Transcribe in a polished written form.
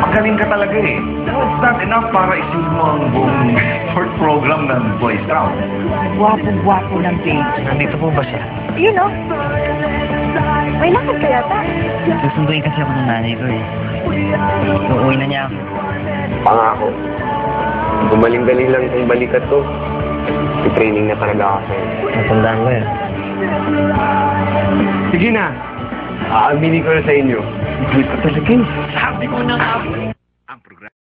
Magaling ka talaga eh. No, it's not enough para isip mo ang buong short program ng Boy Scout. Wapo-wapo ng Paige. Nandito po ba siya? You know, may lakad ka yata. Susunduin kasi ako ng nanay ko eh. Uuwi na niya ako. Pangako. Gumaling-galing lang itong balikat ko. I-training na talaga ako sa'yo. Natandaan ko yan. Sige na. Aaminin ko na sa inyo. Sweet ka talaga eh. Sabi ko na nga. Ang program.